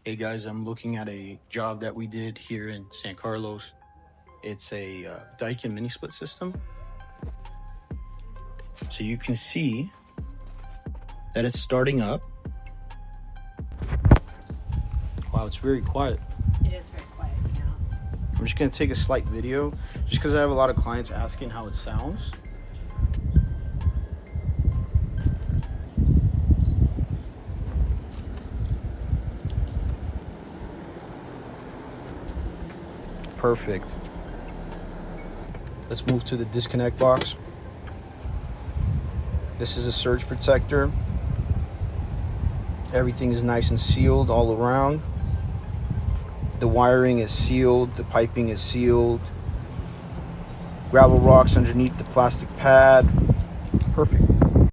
Hey guys, I'm looking at a job that we did here in San Carlos. It's a Daikin mini split system. So you can see that it's starting up. Wow, it's very quiet. It is very quiet, yeah. I'm just gonna take a slight video just because I have a lot of clients asking how it sounds. Perfect. Let's move to the disconnect box. This is a surge protector. Everything is nice and sealed all around. The wiring is sealed, the piping is sealed. Gravel rocks underneath the plastic pad. Perfect.